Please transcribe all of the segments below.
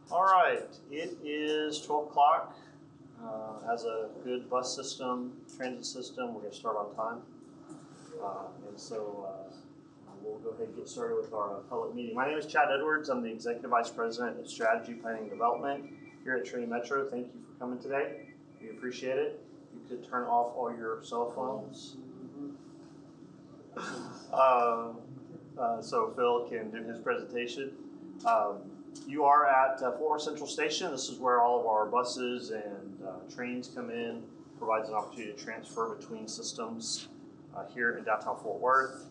All right, it is 12 o'clock. As a good bus system, transit system, we're going to start on time. We'll go ahead and get started with our public meeting. My name is Chad Edwards. I'm the Executive Vice President of Strategy, Planning, and Development here at Trinity Metro. Thank you for coming today. We appreciate it. You could turn off all your cell phones. So Phil can do his presentation. You are at Fort Worth Central Station. This is where all of our buses and trains come in. Provides an opportunity to transfer between systems here in downtown Fort Worth.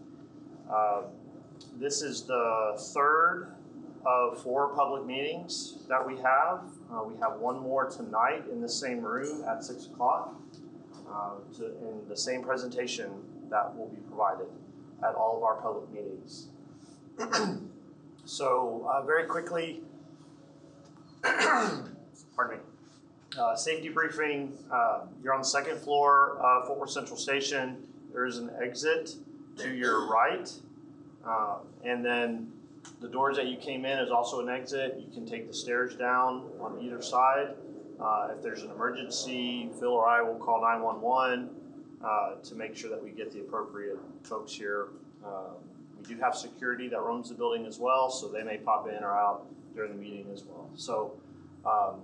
This is the third of 4 public meetings that we have. We have one more tonight in the same room at 6 o'clock in the same presentation that will be provided at all of our public meetings. So very quickly, pardon me, safety briefing. You're on the second floor of Fort Worth Central Station. There is an exit to your right, and then the doors that you came in is also an exit. You can take the stairs down on either side. If there's an emergency, Phil or I will call 911 to make sure that we get the appropriate folks here. We do have security that roams the building as well, so they may pop in or out during the meeting as well. So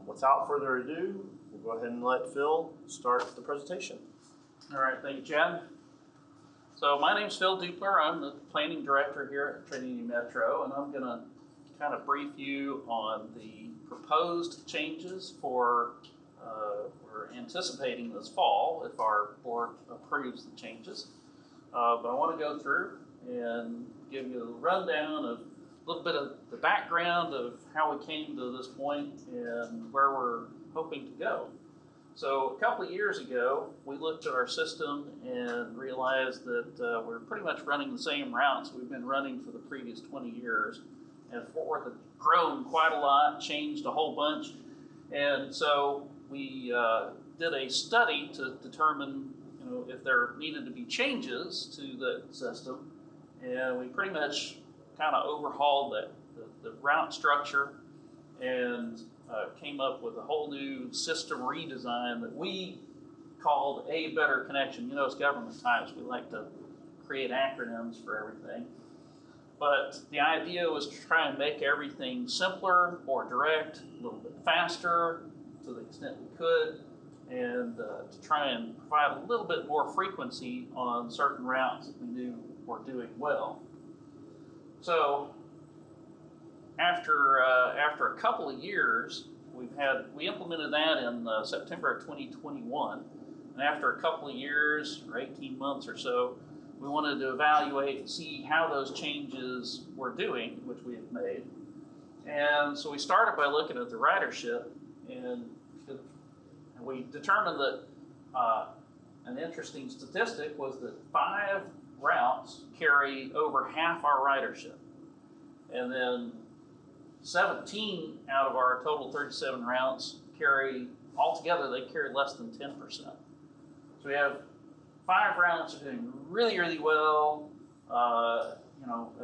without further ado, we'll go ahead and let Phil start the presentation. All right, thank you, Chad. So my name's Phil Dupler. I'm the planning director here at Trinity Metro, and I'm going to kind of brief you on the proposed changes for we're anticipating this fall if our board approves the changes. But I want to go through and give you a rundown of a little bit of the background of how we came to this point and where we're hoping to go. So a couple of years ago, we looked at our system and realized that we're pretty much running the same routes we've been running for the previous 20 years. And Fort Worth had grown quite a lot, changed a whole bunch. And so we did a study to determine if there needed to be changes to the system. And we pretty much kind of overhauled the route structure and came up with a whole new system redesign that we called A Better Connection. You know, it's government times. We like to create acronyms for everything. But the idea was to try and make everything simpler, more direct, a little bit faster to the extent we could, and to try and provide a little bit more frequency on certain routes that we knew were doing well. So after a couple of years, we implemented that in September of 2021, and after a couple of years, or 18 months or so, we wanted to evaluate and see how those changes were doing, which we had made. And so we started by looking at the ridership, and we determined that an interesting statistic was that 5 routes carry over half our ridership. And then 17 out of our total 37 routes altogether they carry less than 10%. So we have 5 routes that are doing really, really well, a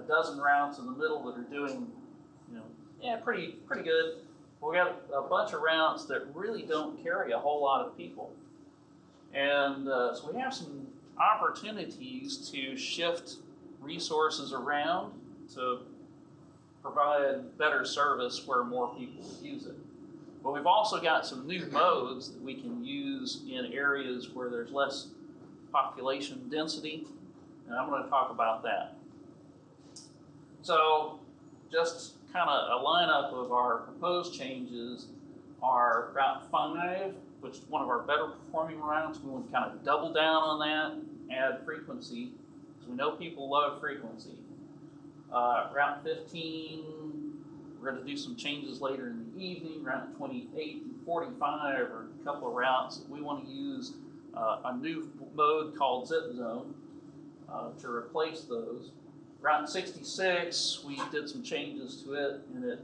dozen routes in the middle that are doing, pretty good. We got a bunch of routes that really don't carry a whole lot of people. And so we have some opportunities to shift resources around to provide better service where more people use it. But we've also got some new modes that we can use in areas where there's less population density, and I'm going to talk about that. So just kind of a lineup of our proposed changes are Route 5, which is one of our better performing routes. We want to kind of double down on that, add frequency, because we know people love frequency. Route 15, we're going to do some changes later in the evening. Route 28 and 45 are a couple of routes that we want to use a new mode called Zip Zone to replace those. Route 66, we did some changes to it, and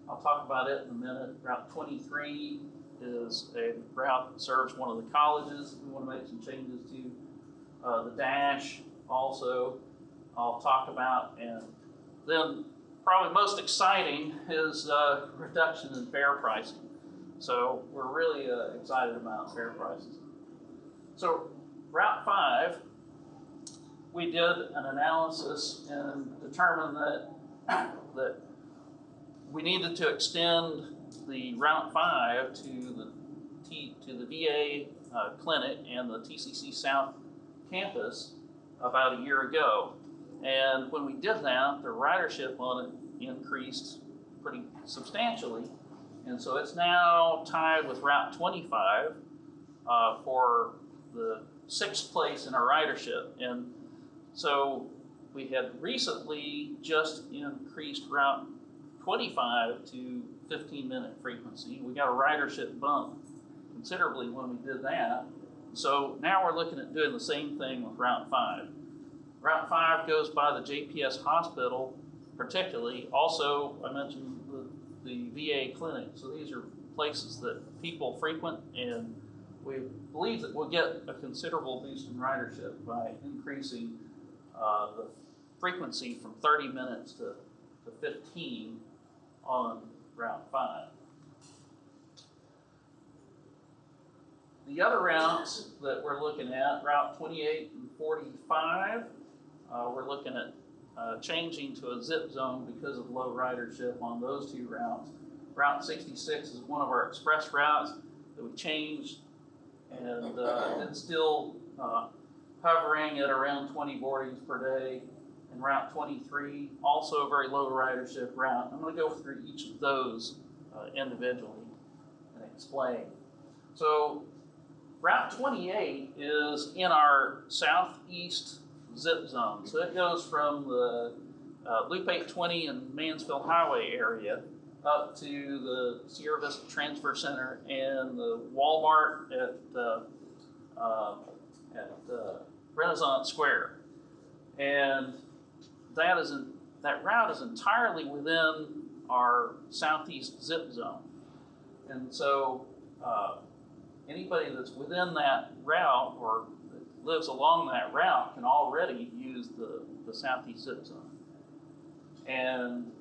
I'll talk about it in a minute. Route 23 is a route that serves one of the colleges we want to make some changes to. The Dash also I'll talk about, and then probably most exciting is reduction in fare pricing. So we're really excited about fare prices. So Route 5, we did an analysis and determined that we needed to extend the Route 5 to the VA clinic and the TCC South campus about a year ago. And when we did that, the ridership on it increased pretty substantially. And so it's now tied with Route 25 for the 6th place in our ridership. And so we had recently just increased Route 25 to 15-minute frequency. We got a ridership bump considerably when we did that. So now we're looking at doing the same thing with Route 5. Route 5 goes by the JPS hospital particularly. Also, I mentioned the VA clinic. So these are places that people frequent, and we believe that we'll get a considerable boost in ridership by increasing the frequency from 30 minutes to 15 on Route 5. The other routes that we're looking at, Route 28 and 45, we're looking at changing to a zip zone because of low ridership on those two routes. Route 66 is one of our express routes that we changed, and it's still hovering at around 20 boardings per day. And Route 23, also a very low ridership route. I'm going to go through each of those individually and explain. So Route 28 is in our southeast zip zone. So it goes from the Loop 820 and Mansfield Highway area up to the Sierra Vista Transfer Center and the Walmart at Renaissance Square. And that route is entirely within our southeast zip zone. And so anybody that's within that route or that lives along that route can already use the southeast zip zone. And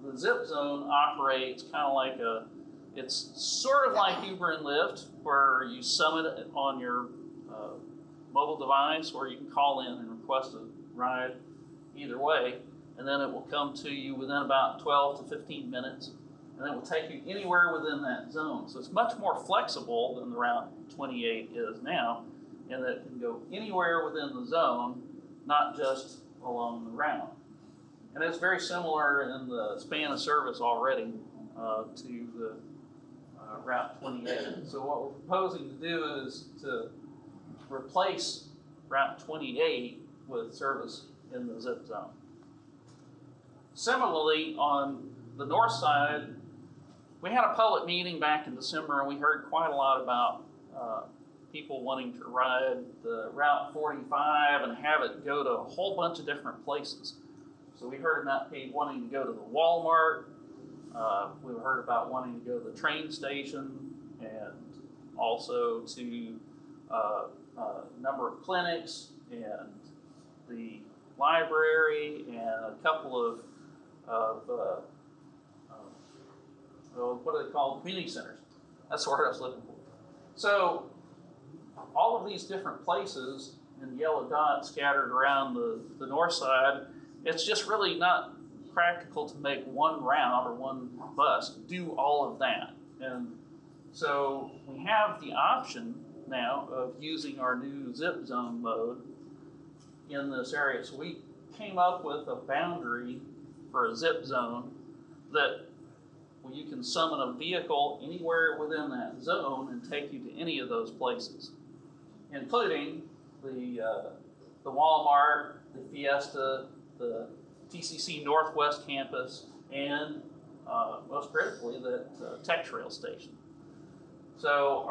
the zip zone operates kind of like it's sort of like Uber and Lyft, where you summon it on your mobile device, or you can call in and request a ride either way, and then it will come to you within about 12 to 15 minutes, and it will take you anywhere within that zone. So it's much more flexible than the Route 28 is now, in that it can go anywhere within the zone, not just along the route. And it's very similar in the span of service already to the Route 28. So what we're proposing to do is to replace Route 28 with service in the zip zone. Similarly, on the north side, we had a public meeting back in December, and we heard quite a lot about people wanting to ride the Route 45 and have it go to a whole bunch of different places. So we heard about people wanting to go to the Walmart. We heard about wanting to go to the train station, and also to a number of clinics and the library and a couple of what are they called? Community centers. That's the word I was looking for. So all of these different places in yellow dots scattered around the north side, it's just really not practical to make one route or one bus do all of that. And so we have the option now of using our new zip zone mode in this area. So we came up with a boundary for a zip zone that you can summon a vehicle anywhere within that zone and take you to any of those places, including the Walmart, the Fiesta, the TCC Northwest campus, and most critically, the Tech Trail station. So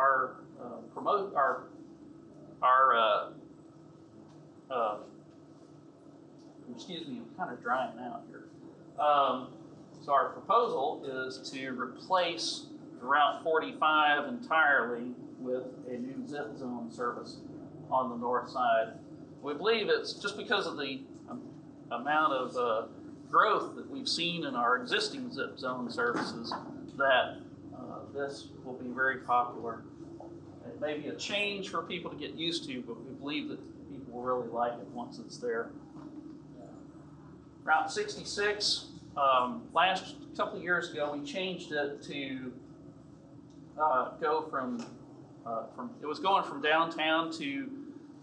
excuse me, I'm kind of drying out here. So our proposal is to replace Route 45 entirely with a new zip zone service on the north side. We believe it's just because of the amount of growth that we've seen in our existing zip zone services that this will be very popular. It may be a change for people to get used to, but we believe that people will really like it once it's there. Route 66, last couple of years ago, we changed it to go from it was going from downtown to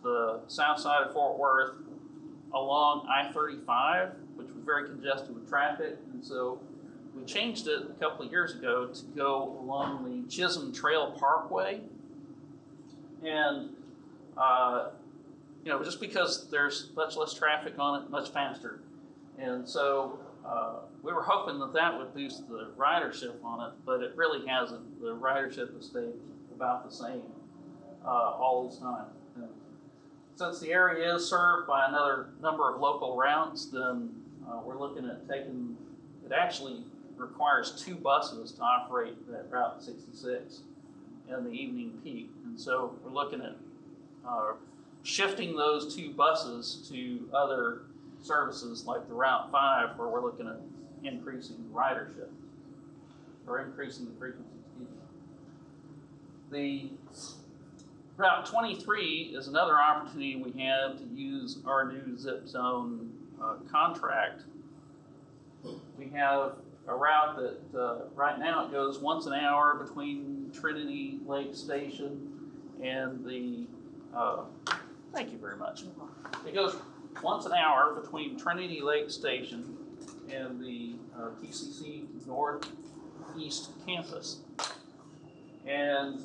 the south side of Fort Worth along I-35, which was very congested with traffic, and so we changed it a couple of years ago to go along the Chisholm Trail Parkway. And just because there's much less traffic on it, much faster. And so we were hoping that that would boost the ridership on it, but it really hasn't. The ridership has stayed about the same all this time. And since the area is served by another number of local routes, then we're looking at taking, it actually requires 2 buses to operate that Route 66 in the evening peak. And so we're looking at shifting those 2 buses to other services like the Route 5, where we're looking at increasing the ridership or increasing the frequency. The Route 23 is another opportunity we have to use our new zip zone contract. We have a route that right now it goes once an hour between Trinity Lake Station and the, thank you very much. It goes once an hour between Trinity Lake Station and the TCC Northeast Campus. And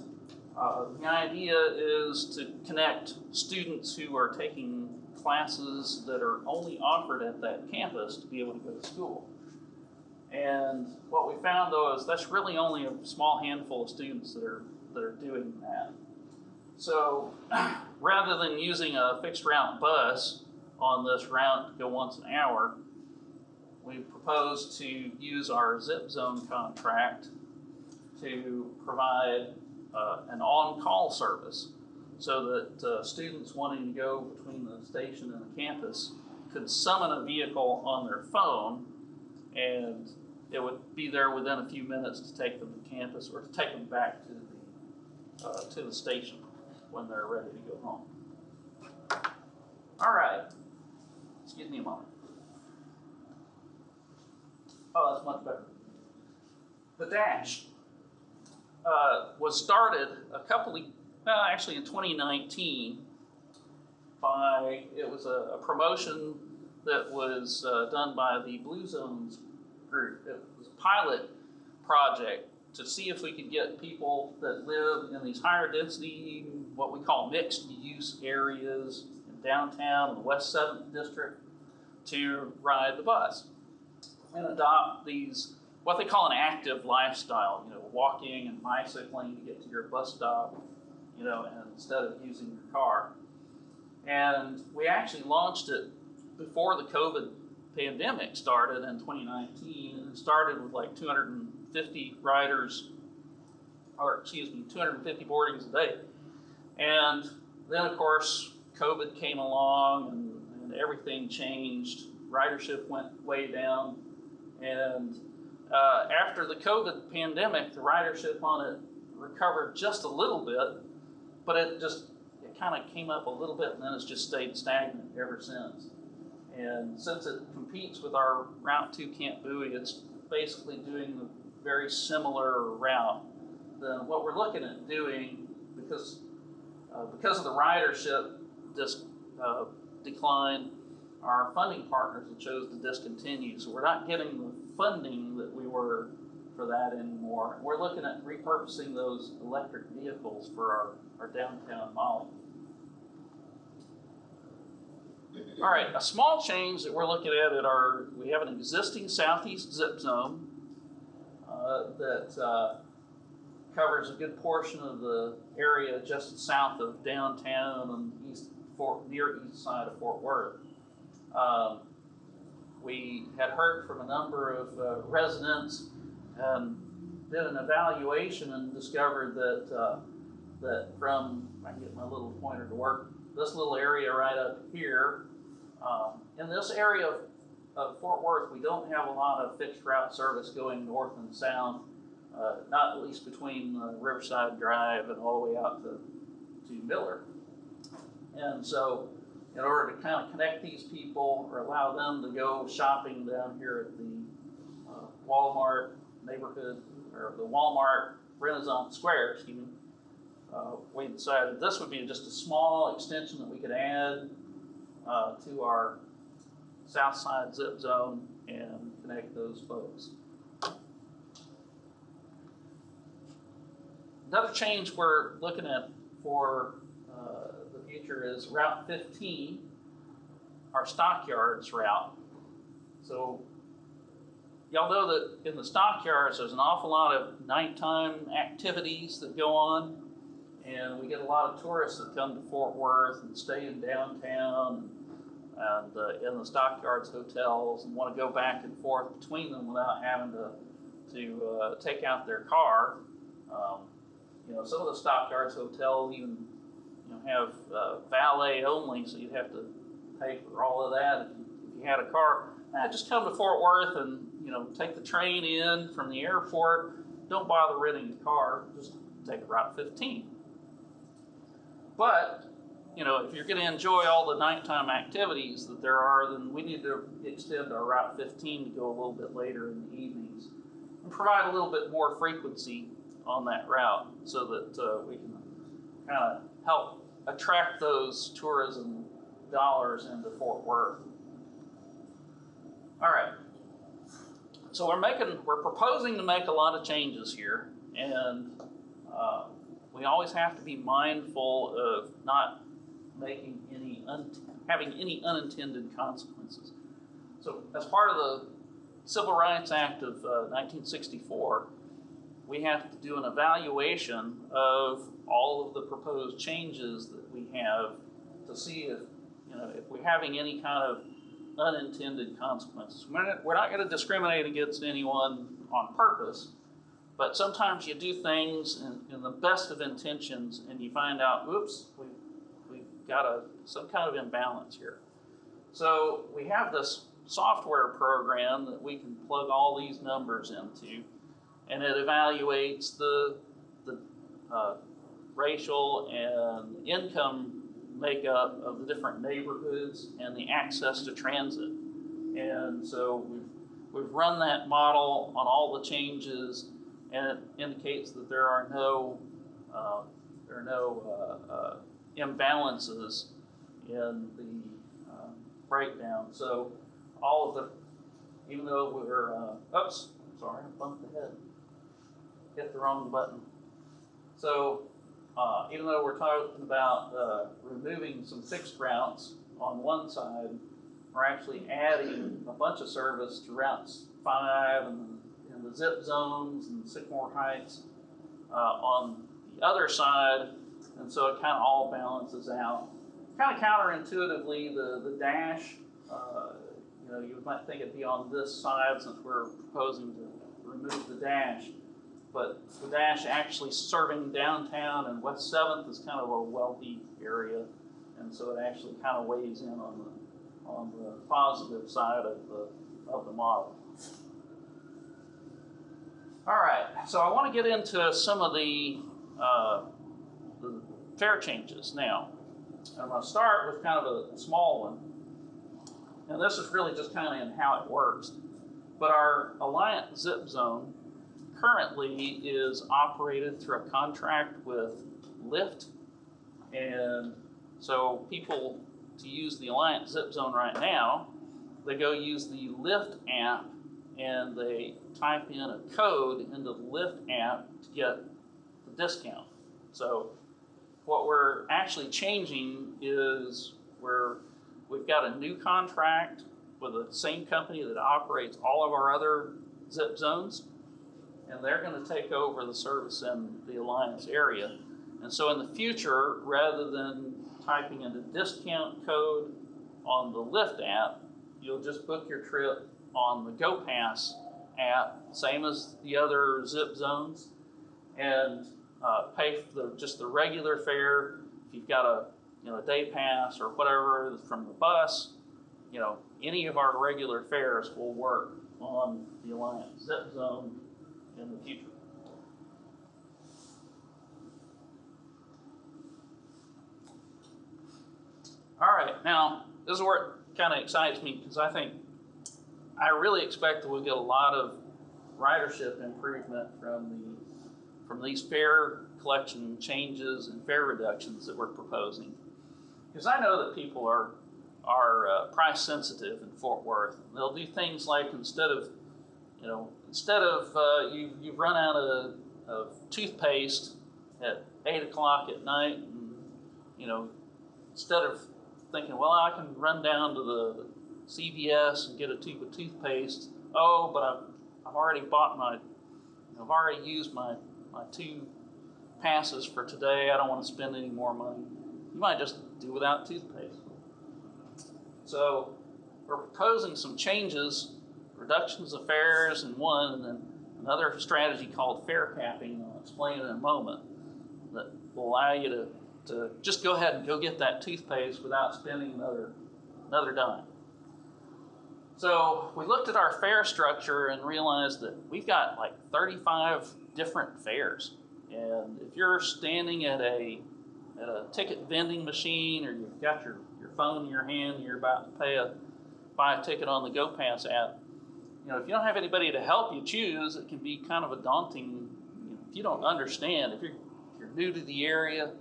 the idea is to connect students who are taking classes that are only offered at that campus to be able to go to school. And what we found, though, is that's really only a small handful of students that are doing that. So rather than using a fixed route bus on this route to go once an hour, we propose to use our zip zone contract to provide an on-call service so that students wanting to go between the station and the campus could summon a vehicle on their phone, and it would be there within a few minutes to take them to campus or to take them back to the station when they're ready to go home. All right, excuse me a moment. Oh, that's much better. The Dash was started actually in 2019 it was a promotion that was done by the Blue Zones group. It was a pilot project to see if we could get people that live in these higher density, what we call mixed use areas in downtown and the West 7th District to ride the bus and adopt these, what they call an active lifestyle, walking and bicycling to get to your bus stop, and instead of using your car. And we actually launched it before the COVID pandemic started in 2019, and it started with like 250 riders, 250 boardings a day. And then, of course, COVID came along and everything changed. Ridership went way down. And after the COVID pandemic, the ridership on it recovered just a little bit, but it kind of came up a little bit, and then it's just stayed stagnant ever since. And since it competes with our Route 2 Camp Bowie, it's basically doing a very similar route. Then what we're looking at doing, because of the ridership decline, our funding partners have chose to discontinue. So we're not getting the funding that we were for that anymore. We're looking at repurposing those electric vehicles for our downtown Molly. All right, a small change that we're looking at we have an existing southeast zip zone that covers a good portion of the area just south of downtown and near east side of Fort Worth. We had heard from a number of residents and did an evaluation and discovered that from, I can get my little pointer to work, this little area right up here, in this area Fort Worth, we don't have a lot of fixed route service going north and south, not at least between Riverside Drive and all the way out to Miller. And so in order to kind of connect these people or allow them to go shopping down here at the Walmart neighborhood, or the Walmart Renaissance Square, we decided this would be just a small extension that we could add to our south side zip zone and connect those folks. Another change we're looking at for the future is Route 15, our stockyards route. So y'all know that in the stockyards there's an awful lot of nighttime activities that go on, and we get a lot of tourists that come to Fort Worth and stay in downtown and in the stockyards hotels and want to go back and forth between them without having to take out their car. Some of the stockyards hotels even have valet only, so you'd have to pay for all of that if you had a car. Just come to Fort Worth and take the train in from the airport. Don't bother renting a car. Just take Route 15. But if you're going to enjoy all the nighttime activities that there are, then we need to extend our Route 15 to go a little bit later in the evenings and provide a little bit more frequency on that route so that we can kind of help attract those tourism dollars into Fort Worth. All right. So we're proposing to make a lot of changes here, and we always have to be mindful of not making having any unintended consequences. So as part of the Civil Rights Act of 1964, we have to do an evaluation of all of the proposed changes that we have to see if we're having any kind of unintended consequences. We're not going to discriminate against anyone on purpose, but sometimes you do things in the best of intentions and you find out, oops, we've got some kind of imbalance here. So we have this software program that we can plug all these numbers into, and it evaluates the racial and income makeup of the different neighborhoods and the access to transit. And so we've run that model on all the changes, and it indicates that there are no imbalances in the breakdown. So all of the, even though we're, oops, sorry, I bumped the head. Hit the wrong button. So even though we're talking about removing some fixed routes on one side, we're actually adding a bunch of service to routes 5 and the zip zones and Sycamore Heights on the other side, and so it kind of all balances out. Kind of counterintuitively, the dash, you might think it'd be on this side since we're proposing to remove the dash. But the dash actually serving downtown, and West 7th is kind of a wealthy area, and so it actually kind of weighs in on the positive side of the model. All right, so I want to get into some of the fare changes now. I'm going to start with kind of a small one, and this is really just kind of in how it works. But our Alliant Zip Zone currently is operated through a contract with Lyft, and so people to use the Alliant Zip Zone right now, they go use the Lyft app and they type in a code into the Lyft app to get the discount. So what we're actually changing is we've got a new contract with the same company that operates all of our other zip zones, and they're going to take over the service in the Alliance area. And so in the future, rather than typing in the discount code on the Lyft app, you'll just book your trip on the GoPass app, same as the other zip zones, and pay for just the regular fare. If you've got a day pass or whatever from the bus, any of our regular fares will work on the Alliance Zip Zone in the future. All right, now this is where it kind of excites me, because I really expect that we'll get a lot of ridership improvement from these fare collection changes and fare reductions that we're proposing. Because I know that people are price sensitive in Fort Worth. They'll do things like instead of you've run out of toothpaste at 8 o'clock at night, and instead of thinking, well, I can run down to the CVS and get a tube of toothpaste. Oh, but I've already bought I've already used my 2 passes for today. I don't want to spend any more money. You might just do without toothpaste. So we're proposing some changes, reductions of fares in one, and then another strategy called fare capping, I'll explain in a moment, that will allow you to just go ahead and go get that toothpaste without spending another dime. So we looked at our fare structure and realized that we've got like 35 different fares. And if you're standing at a ticket vending machine, or you've got your phone in your hand and you're about to buy a ticket on the GoPass app, if you don't have anybody to help you choose, it can be kind of a daunting, if you don't understand, if you're new to the area,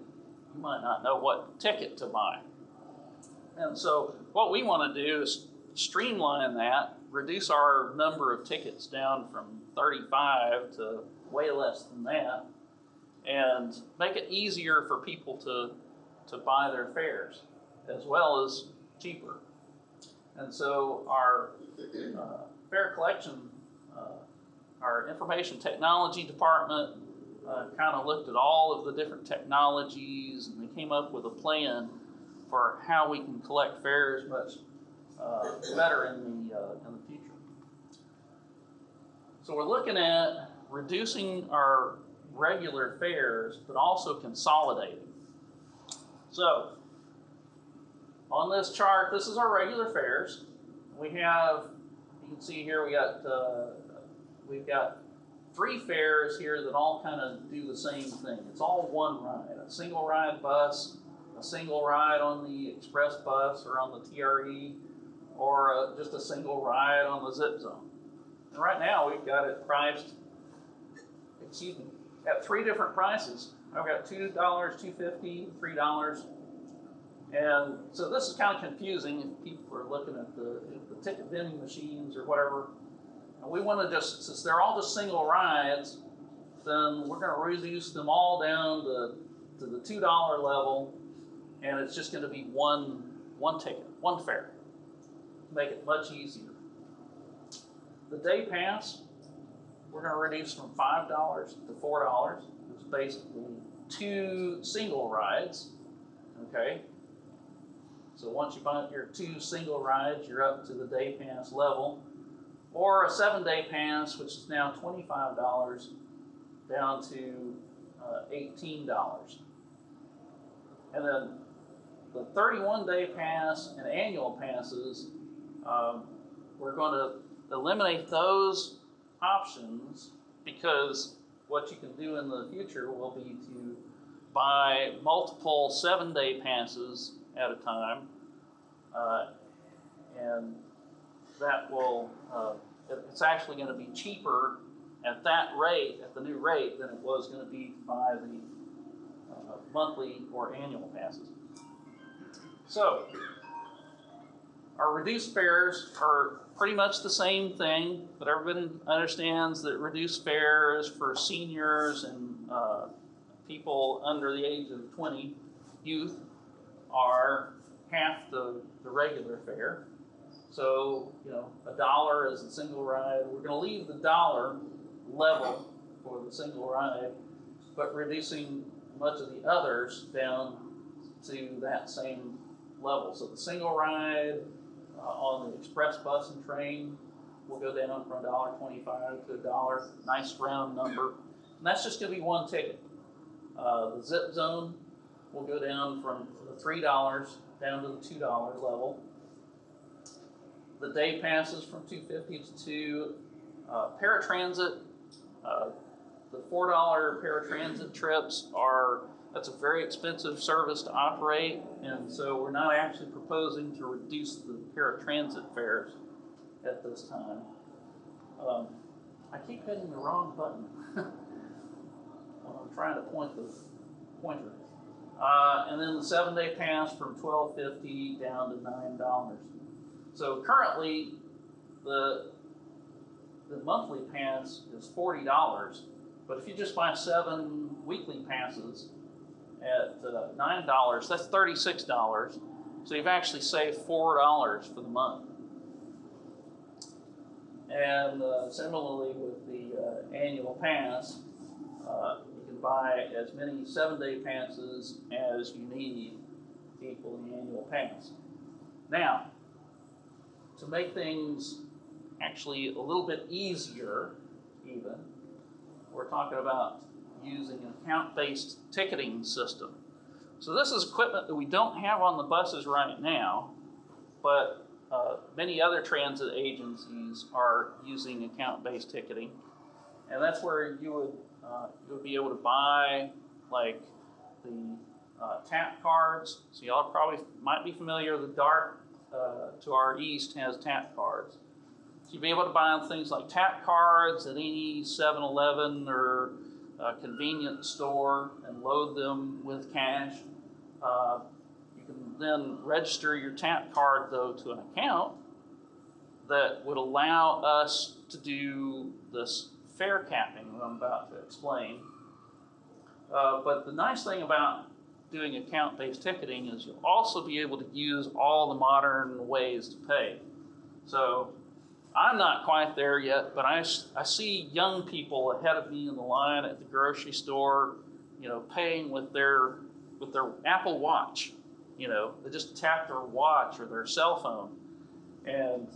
you might not know what ticket to buy. And so what we want to do is streamline that, reduce our number of tickets down from 35 to way less than that, and make it easier for people to buy their fares, as well as cheaper. And so our fare collection, our information technology department kind of looked at all of the different technologies, and they came up with a plan for how we can collect fares much better in the future. So we're looking at reducing our regular fares, but also consolidating. So on this chart, this is our regular fares. We have, you can see here, we've got 3 fares here that all kind of do the same thing. It's all one ride, a single ride bus, a single ride on the express bus or on the TRE, or just a single ride on the Zip Zone. And right now we've got it priced, at 3 different prices. I've got $2, $2.50, $3. And so this is kind of confusing if people are looking at the ticket vending machines or whatever. And we want to just, since they're all just single rides, then we're going to reduce them all down to the $2 level, and it's just going to be one ticket, one fare, to make it much easier. The day pass, we're going to reduce from $5 to $4. It's basically 2 single rides, okay? So once you buy your 2 single rides, you're up to the day pass level. Or a 7-day pass, which is now $25, down to $18. And then the 31-day pass and annual passes, we're going to eliminate those options, because what you can do in the future will be to buy multiple 7-day passes at a time, and that will, it's actually going to be cheaper at that rate, at the new rate, than it was going to be to buy the monthly or annual passes. So our reduced fares are pretty much the same thing, but everybody understands that reduced fares for seniors and people under the age of 20, youth, are half the regular fare. So, $1 is a single ride. We're going to leave the $1 level for the single ride, but reducing much of the others down to that same level. So the single ride on the express bus and train will go down from $1.25 to $1, nice round number. And that's just going to be one ticket. The Zip Zone will go down from the $3 down to the $2 level. the day passes from $250 to paratransit. The $4 paratransit trips that's a very expensive service to operate, and so we're not actually proposing to reduce the paratransit fares at this time. I keep hitting the wrong button when I'm trying to point the pointer. And then the 7-day pass from $12.50 down to $9. So currently, the monthly pass is $40, but if you just buy 7 weekly passes at $9, that's $36. So you've actually saved $4 for the month. And similarly with the annual pass, you can buy as many 7-day passes as you need to equal the annual pass. Now, to make things actually a little bit easier, even, we're talking about using an account-based ticketing system. So this is equipment that we don't have on the buses right now, but many other transit agencies are using account-based ticketing, and that's where you would be able to buy like the tap cards. So y'all probably might be familiar. The DART to our east has tap cards. So you'll be able to buy things like tap cards at any 7-Eleven or convenience store and load them with cash. You can then register your tap card, though, to an account that would allow us to do this fare capping that I'm about to explain. But the nice thing about doing account-based ticketing is you'll also be able to use all the modern ways to pay. So I'm not quite there yet, but I see young people ahead of me in the line at the grocery store, paying with their Apple Watch. They just tap their watch or their cell phone. And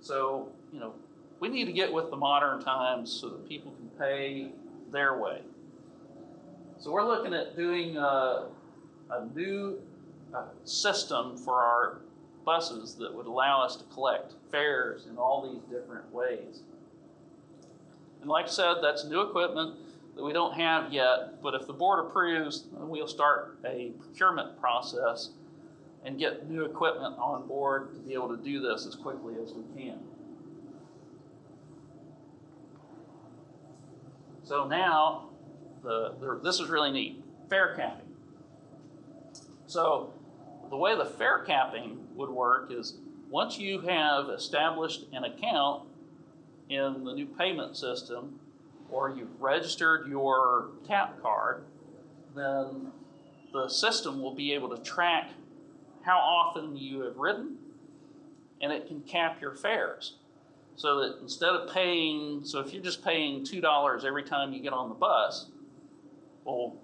so, we need to get with the modern times so that people can pay their way. So we're looking at doing a new system for our buses that would allow us to collect fares in all these different ways. And like I said, that's new equipment that we don't have yet, but if the board approves, we'll start a procurement process and get new equipment on board to be able to do this as quickly as we can. So now, this is really neat, fare capping. So the way the fare capping would work is once you have established an account in the new payment system, or you've registered your tap card, then the system will be able to track how often you have ridden, and it can cap your fares. So that instead of so if you're just paying $2 every time you get on the bus, well,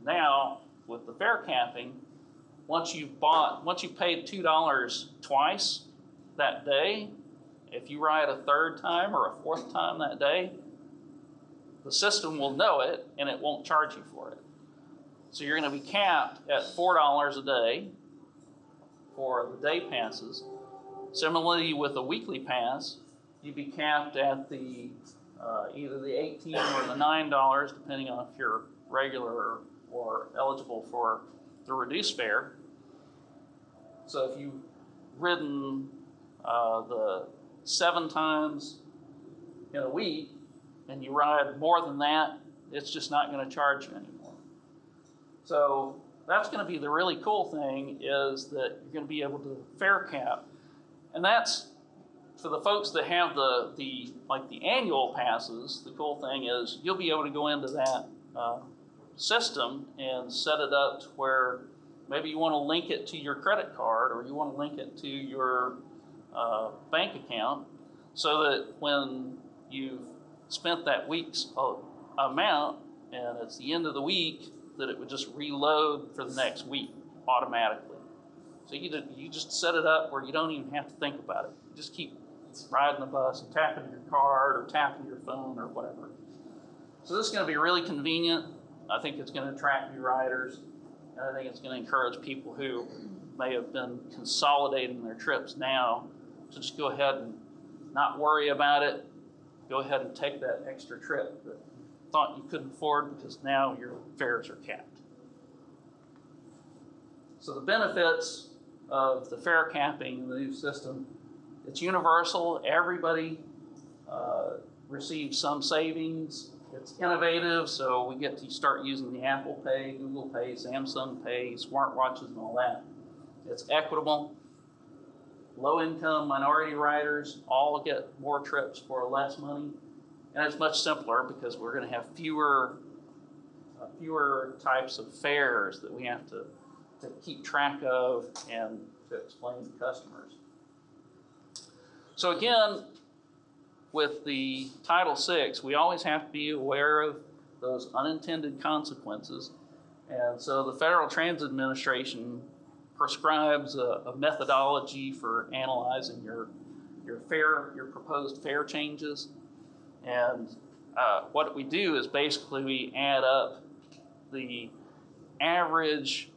now with the fare capping, once you've paid $2 twice that day, if you ride a third time or a fourth time that day, the system will know it and it won't charge you for it. So you're going to be capped at $4 a day for the day passes. Similarly, with a weekly pass, you'd be capped at the either the $18 or the $9, depending on if you're regular or eligible for the reduced fare. So if you've ridden the 7 times in a week and you ride more than that, it's just not going to charge you anymore. So that's going to be the really cool thing, is that you're going to be able to fare cap. And that's for the folks that have the annual passes. The cool thing is you'll be able to go into that system and set it up to where maybe you want to link it to your credit card, or you want to link it to your bank account, so that when you've spent that week's amount and it's the end of the week, that it would just reload for the next week automatically. So you just set it up where you don't even have to think about it. You just keep riding the bus and tapping your card or tapping your phone or whatever. So this is going to be really convenient. I think it's going to attract new riders, and I think it's going to encourage people who may have been consolidating their trips now to just go ahead and not worry about it. Go ahead and take that extra trip that you thought you couldn't afford because now your fares are capped. So the benefits of the fare capping in the new system, it's universal. Everybody receives some savings. It's innovative, so we get to start using the Apple Pay, Google Pay, Samsung Pay, smartwatches, and all that. It's equitable. Low-income minority riders all get more trips for less money, and it's much simpler because we're going to have fewer types of fares that we have to keep track of and to explain to customers. So again, with the Title VI, we always have to be aware of those unintended consequences. And so the Federal Transit Administration prescribes a methodology for analyzing your proposed fare changes. And what we do is basically we add up the average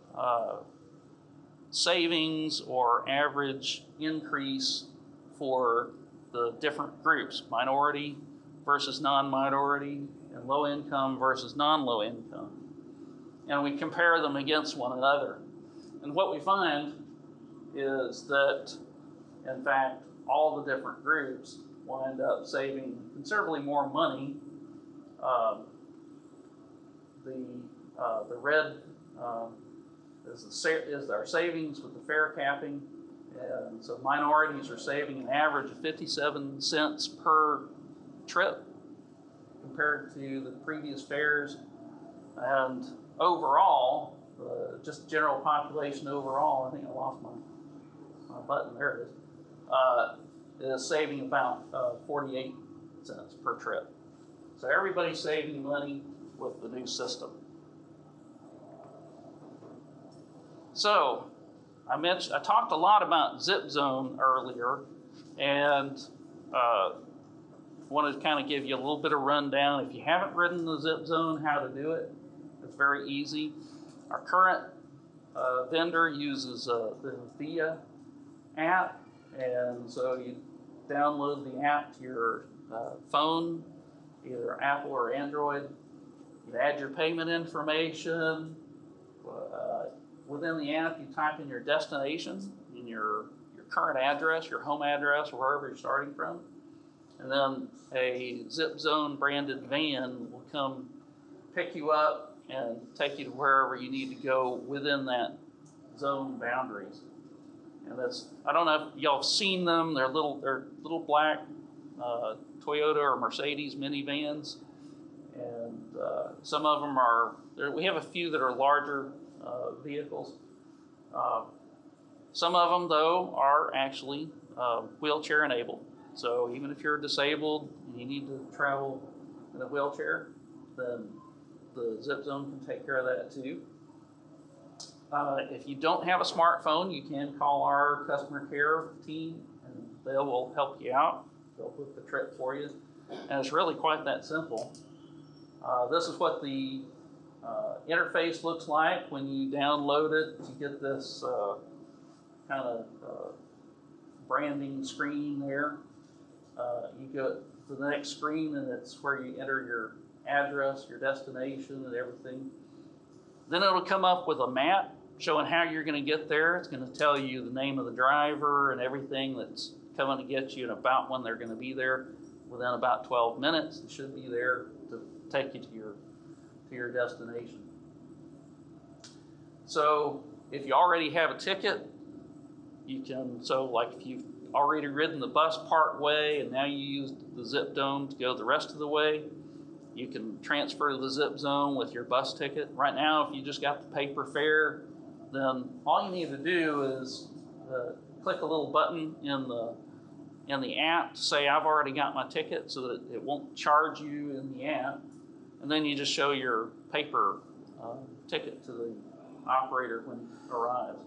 savings or average increase for the different groups, minority versus non-minority, and low income versus non-low income. And we compare them against one another. And what we find is that, in fact, all the different groups wind up saving considerably more money. The red is our savings with the fare capping. And so minorities are saving an average of 57 cents per trip compared to the previous fares. And overall, just general population overall, I think I lost my button, there it is saving about 48 cents per trip. So everybody's saving money with the new system. So I talked a lot about zip zone earlier, and wanted to kind of give you a little bit of rundown. If you haven't ridden the zip zone, how to do it. It's very easy. Our current vendor uses the VIA app, and so you download the app to your phone, either Apple or Android. You add your payment information. Within the app, you type in your destination, in your current address, your home address, or wherever you're starting from. And then a Zip Zone branded van will come pick you up and take you to wherever you need to go within that zone boundaries. And I don't know if y'all have seen them. They're little black Toyota or Mercedes minivans. And some of them we have a few that are larger vehicles. Some of them, though, are actually wheelchair enabled. So even if you're disabled and you need to travel in a wheelchair, then the Zip Zone can take care of that too. If you don't have a smartphone, you can call our customer care team and they will help you out. They'll book the trip for you. And it's really quite that simple. This is what the interface looks like when you download it. You get this kind of branding screen there. You go to the next screen and it's where you enter your address, your destination, and everything. Then it'll come up with a map showing how you're going to get there. It's going to tell you the name of the driver and everything that's coming to get you and about when they're going to be there. Within about 12 minutes, it should be there to take you to your destination. So if you already have a ticket, you can, like if you've already ridden the bus part way and now you use the Zip Zone to go the rest of the way, you can transfer to the Zip Zone with your bus ticket. Right now, if you just got the paper fare, then all you need to do is click a little button in the app to say I've already got my ticket so that it won't charge you in the app. And then you just show your paper ticket to the operator when it arrives.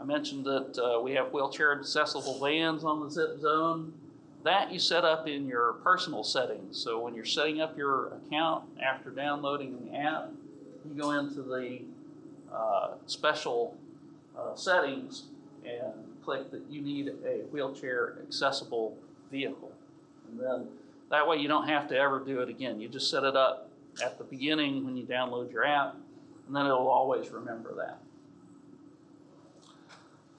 I mentioned that we have wheelchair accessible vans on the Zip Zone. That you set up in your personal settings. So when you're setting up your account after downloading the app, you go into the special settings and click that you need a wheelchair accessible vehicle. And then that way you don't have to ever do it again. You just set it up at the beginning when you download your app, and then it'll always remember that.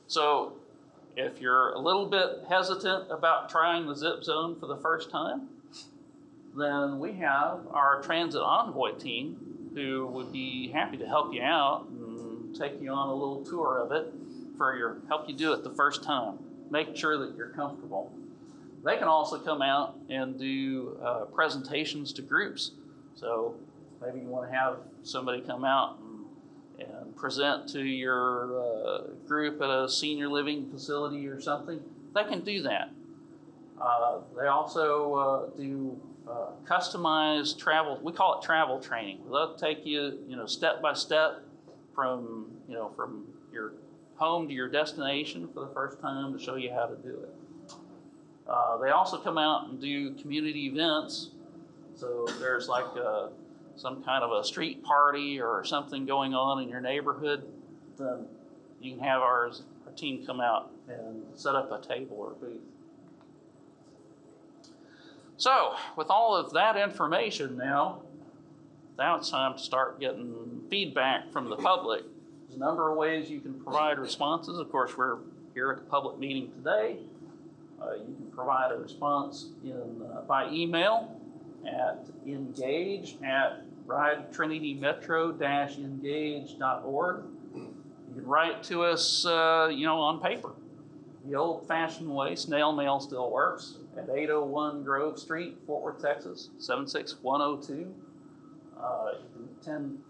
So if you're a little bit hesitant about trying the Zip Zone for the first time, then we have our Transit Envoy team who would be happy to help you out and take you on a little tour of it help you do it the first time. Make sure that you're comfortable. They can also come out and do presentations to groups. So maybe you want to have somebody come out and present to your group at a senior living facility or something. They can do that. They also do customized travel. We call it travel training. They'll take you, step by step from your home to your destination for the first time to show you how to do it. They also come out and do community events. So there's like some kind of a street party or something going on in your neighborhood, then you can have our team come out and set up a table or booth. So with all of that information now it's time to start getting feedback from the public. There's a number of ways you can provide responses. Of course, we're here at the public meeting today. You can provide a response by email at engage@ridetrinitymetro-engage.org. You can write to us, on paper. The old-fashioned way, snail mail still works, at 801 Grove Street, Fort Worth, Texas, 76102. You can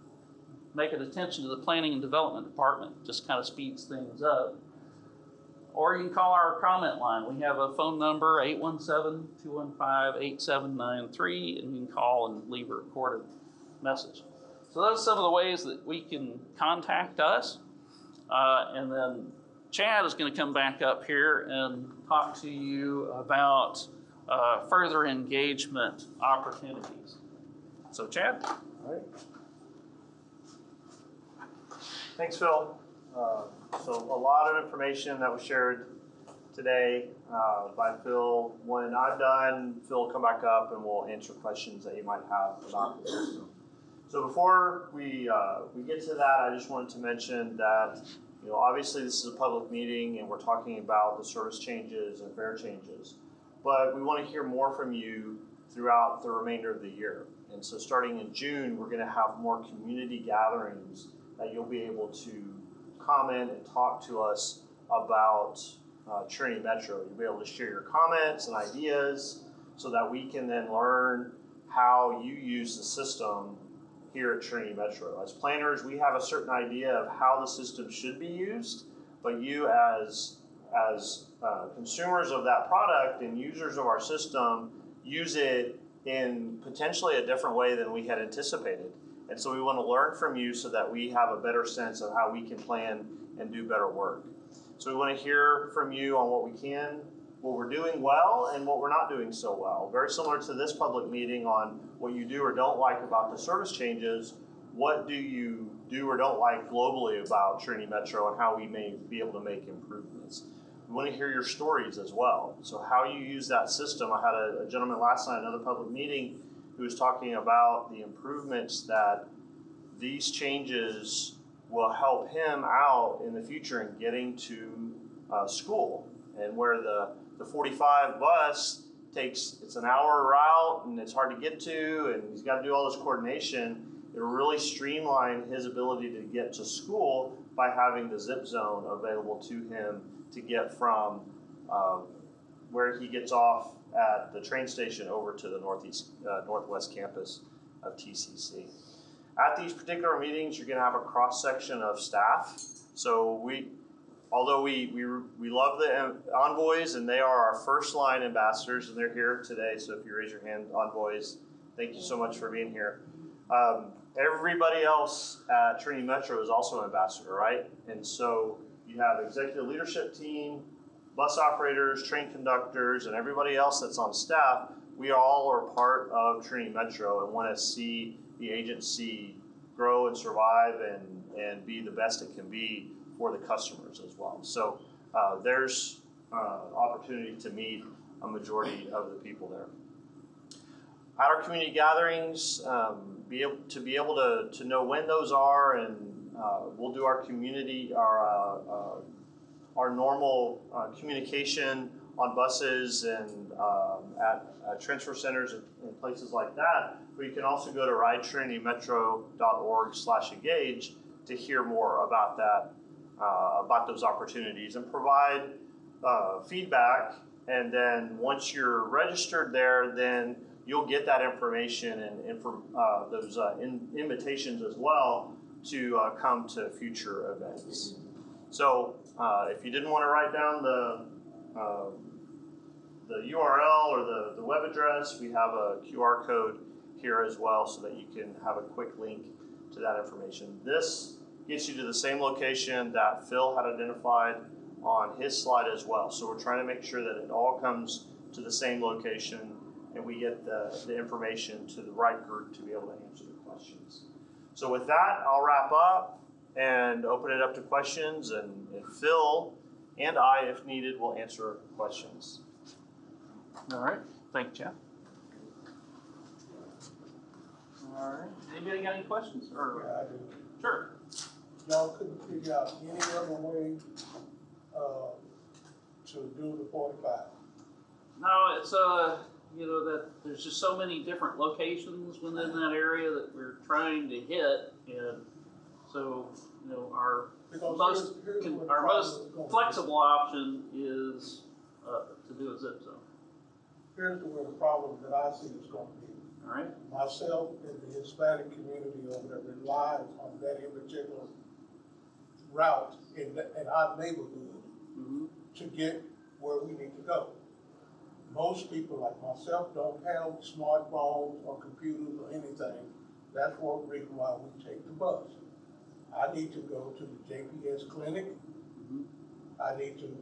make an attention to the Planning and Development Department. Just kind of speeds things up. Or you can call our comment line. We have a phone number, 817-215-8793, and you can call and leave a recorded message. So those are some of the ways that we can contact us. And then Chad is going to come back up here and talk to you about further engagement opportunities. So Chad? All right. Thanks, Phil. So a lot of information that was shared today by Phil. When I'm done, Phil will come back up and we'll answer questions that you might have about the system. So before we get to that, I just wanted to mention that obviously this is a public meeting and we're talking about the service changes and fare changes, but we want to hear more from you throughout the remainder of the year. And so starting in June, we're going to have more community gatherings that you'll be able to comment and talk to us about Trinity Metro. You'll be able to share your comments and ideas so that we can then learn how you use the system here at Trinity Metro. As planners, we have a certain idea of how the system should be used, but you as consumers of that product and users of our system use it in potentially a different way than we had anticipated. And so we want to learn from you so that we have a better sense of how we can plan and do better work. So we want to hear from you on what we're doing well and what we're not doing so well. Very similar to this public meeting on what you do or don't like about the service changes. What do you do or don't like globally about Trinity Metro and how we may be able to make improvements? We want to hear your stories as well. So how you use that system. I had a gentleman last night, another public meeting, who was talking about the improvements that these changes will help him out in the future in getting to school, and where the 45 bus it's an hour route and it's hard to get to and he's got to do all this coordination. It'll really streamline his ability to get to school by having the Zip Zone available to him to get from where he gets off at the train station over to the northwest campus of TCC. At these particular meetings, you're going to have a cross-section of staff. So although we love the envoys and they are our first line ambassadors and they're here today, so if you raise your hand, envoys, thank you so much for being here. Everybody else at Trinity Metro is also an ambassador, right? And so you have executive leadership team, bus operators, train conductors, and everybody else that's on staff. We all are part of Trinity Metro and want to see the agency grow and survive and be the best it can be for the customers as well. So there's opportunity to meet a majority of the people there. At our community gatherings, be able to know when those are, and we'll do our normal communication on buses and at transfer centers and places like that. But you can also go to ridetrinity.metro.org/engage to hear more about that, about those opportunities, and provide feedback. And then once you're registered there, then you'll get that information and those invitations as well to come to future events. So if you didn't want to write down the URL or the web address, we have a QR code here as well so that you can have a quick link to that information. This gets you to the same location that Phil had identified on his slide as well. So we're trying to make sure that it all comes to the same location and we get the information to the right group to be able to answer the questions. So with that, I'll wrap up and open it up to questions, and Phil and I, if needed, will answer questions. All right, thank you, Jeff. All right, anybody got any questions? Or Yeah, I do. Sure. Y'all couldn't figure out any other way to do the 45? No, it's that there's just so many different locations within that area that we're trying to hit, and so our most flexible option is to do a zip zone. Here's where the problem that I see is going to be. All right. Myself and the Hispanic community over there relies on that in particular route in our neighborhood to get where we need to go. Most people like myself don't have smartphones or computers or anything. That's one reason why we take the bus. I need to go to the JPS clinic. I need to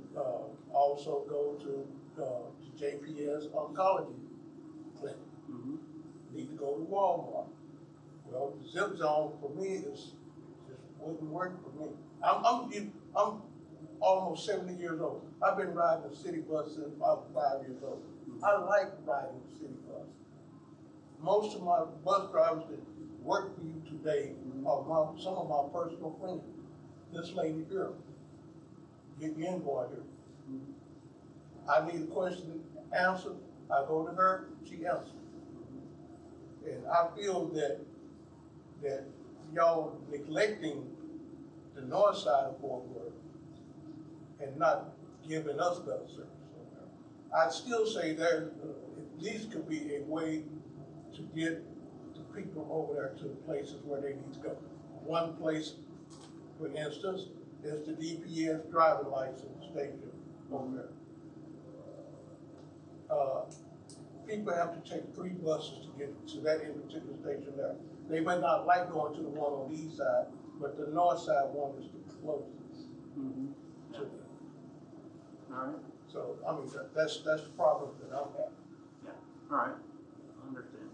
also go to the JPS oncology clinic. Need to go to Walmart. Well, the zip zone for me just wouldn't work for me. I'm almost 70 years old. I've been riding a city bus since I was 5 years old. I like riding a city bus. Most of my bus drivers that work for you today are some of my personal friends. This lady here, get the envoy here. I need a question answered. I go to her, she answers. And I feel that y'all neglecting the north side of Fort Worth and not giving us better service. I'd still say there at least could be a way to get the people over there to the places where they need to go. One place, for instance, is the DPS driver license station over there. People have to take 3 buses to get to that in particular station there. They may not like going to the one on the east side, but the north side one is the closest to them. All right. So, I mean, that's the problem that I'm having. Yeah. All right. I understand.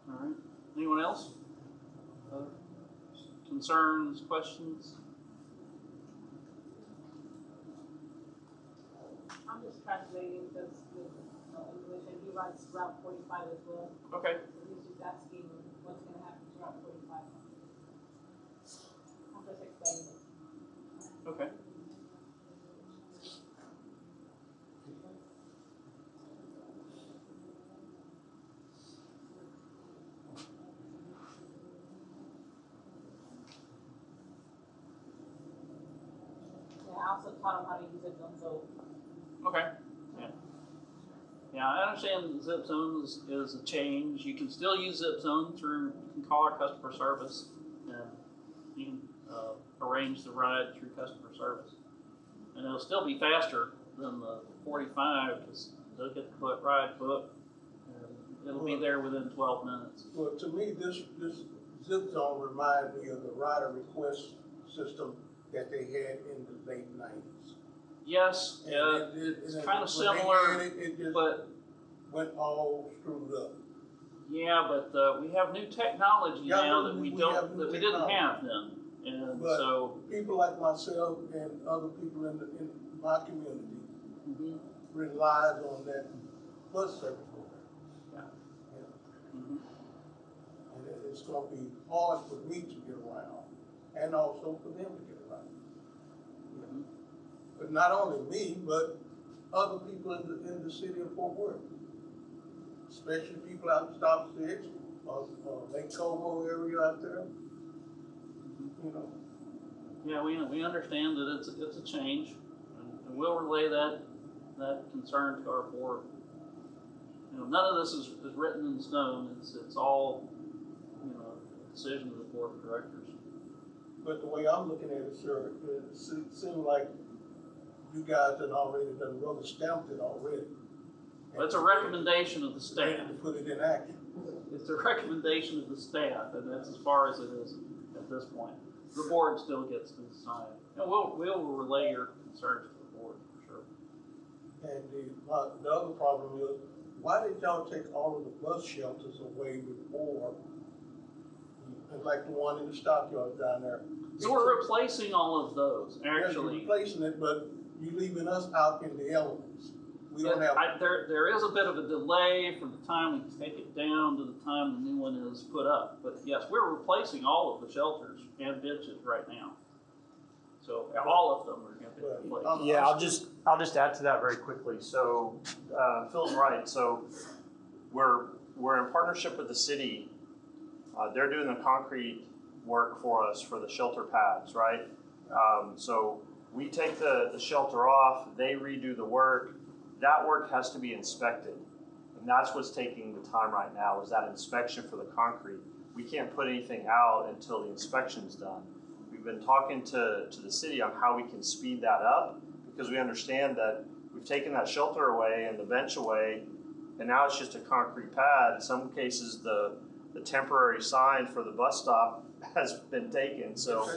All right. Anyone else? Concerns, questions? I'm just translating because English, and he writes Route 45 as well. Okay. So he's just asking what's going to happen to Route 45. I'm just explaining it. Okay. Yeah, I also taught him how to use it on so. Okay. Yeah. Yeah, I understand zip zone is a change. You can still use zip zone through, you can call our customer service and you can arrange the ride through customer service. And it'll still be faster than the 45 because they'll get the ride booked and it'll be there within 12 minutes. Well, to me, this zip zone reminds me of the rider request system that they had in the late 90s. Yes, yeah, it's kind of similar, It just but went all screwed up. yeah, but we have new technology now that we didn't have then. And But so, people like myself and other people in my community mhm, relies on that bus service program. yeah. You know, Mhm. and it's gonna be hard for me to get around, and also for them to get around. Mhm. But not only me, but other people in the city of Fort Worth, especially people out in Stop Six, Lake Como area out there. You know, Yeah, we understand that it's a change, and we'll relay that concern to our board. You know, none of this is written in stone. It's all, you know, a decision of the board of directors. but the way I'm looking at it, sir, it seems like you guys had already done rubber stamped it already. But it's a recommendation of the staff. Ready to put it in action. It's a recommendation of the staff, and that's as far as it is at this point. The board still gets to decide. And we'll relay your concerns to the board, for sure. And the other problem is, why did y'all take all of the bus shelters away before? And like the one in the stockyard down there. So we're replacing all of those, Yeah, you're actually. replacing it, but you're leaving us out in the elements. We don't have. There is a bit of a delay from the time we take it down to the time the new one is put up. But yes, we're replacing all of the shelters and benches right now. So all of them are going to be replaced. Yeah, I'll just add to that very quickly. So Phil's right. So we're in partnership with the city. They're doing the concrete work for us for the shelter pads, right? So we take the shelter off, they redo the work. That work has to be inspected. And that's what's taking the time right now, is that inspection for the concrete. We can't put anything out until the inspection's done. We've been talking to the city on how we can speed that up, because we understand that we've taken that shelter away and the bench away, and now it's just a concrete pad. In some cases, the temporary sign for the bus stop has been taken. So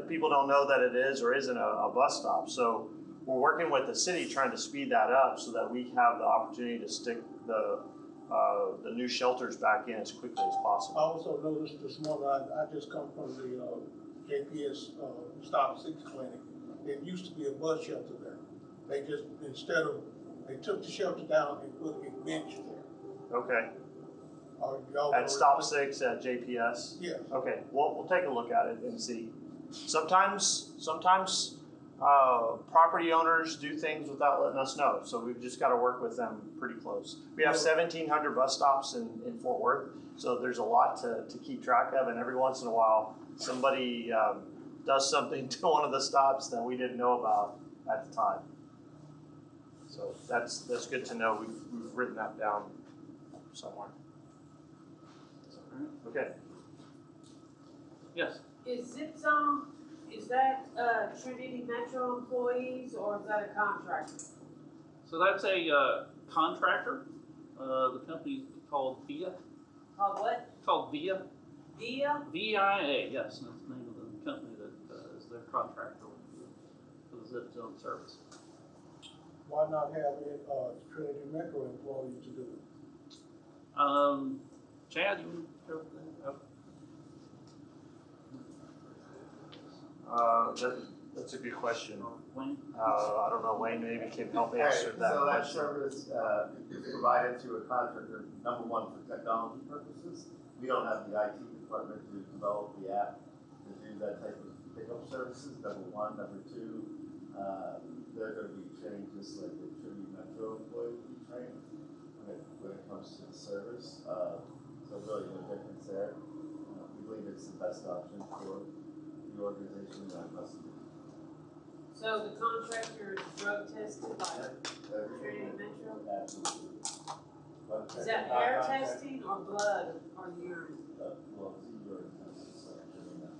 people don't know that it is or isn't a bus stop. So we're working with the city trying to speed that up so that we have the opportunity to stick the new shelters back in as quickly as I possible. also noticed this morning, I just come from the JPS Stop 6 clinic. There used to be a bus shelter there. They just, they took the shelter down and put a bench there. Okay. Y'all At Stop 6 at JPS? Yes. Okay, we'll take a look at it and see. Sometimes property owners do things without letting us know, so we've just got to work with them pretty close. We have 1,700 bus stops in Fort Worth, so there's a lot to keep track of, and every once in a while somebody does something to one of the stops that we didn't know about at the time. So that's good to know. We've written that down somewhere. Okay. Yes. Is that Trinity Metro employees or is that a contractor? So that's a contractor. The company's called VIA. Called what? Called VIA. VIA? VIA, yes, that's the name of the company that is their contractor for the zip zone service. Why not have Trinity Metro employees to do it? Chad, you want to go for that? That's a good question. Wayne? I don't know, Wayne maybe can help answer that So that question. service is provided to a contractor, number one, for technology purposes. We don't have the IT department to develop the app to do that type of pickup services, number one. Number two, they're going to be trained just like the Trinity Metro employee will be trained when it comes to the service. So really no difference there. We believe it's the best option for the organization and our customers. So the contractor is drug tested by Trinity Metro? Absolutely. Is that air testing or blood or urine? Well, it's your intensive selection and that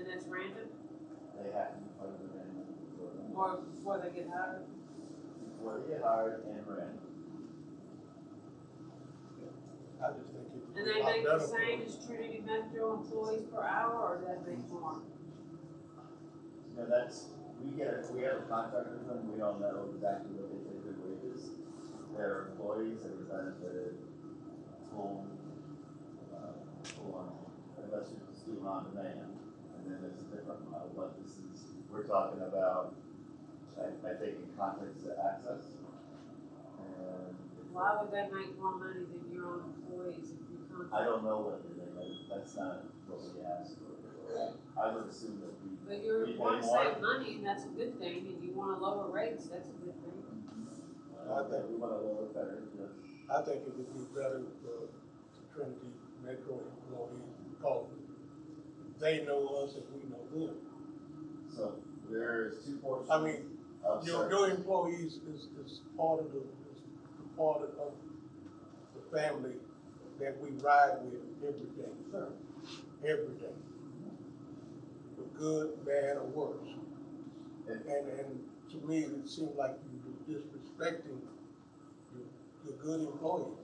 And that's random they have to be part of the random or before they get hired? before they get hired and random. I just think it would And be they a lot make better the for same them. as Trinity Metro employees per hour or does that make more? You know, we have a contract with them, we don't know exactly what they take their wages. They're employees that are benefited full on unless you just do on demand, and then there's a different model, but this is, we're talking about, I think in context to access, and. Why would they make more money than your own employees if you contract? I don't know what they make, that's not what we asked for. I would assume that we. But you we want pay to more. save money, and that's a good thing, and you want to lower rates, that's a good thing. I think we want to lower better, yes. I think it would be better for Trinity Metro employees because they know us and we know them. So there's two portions. I mean, of your employees is part of part of the family that we ride with every day. Sure. Every day. For good, bad, or worse. And to me, it seems like you're disrespecting your good employees.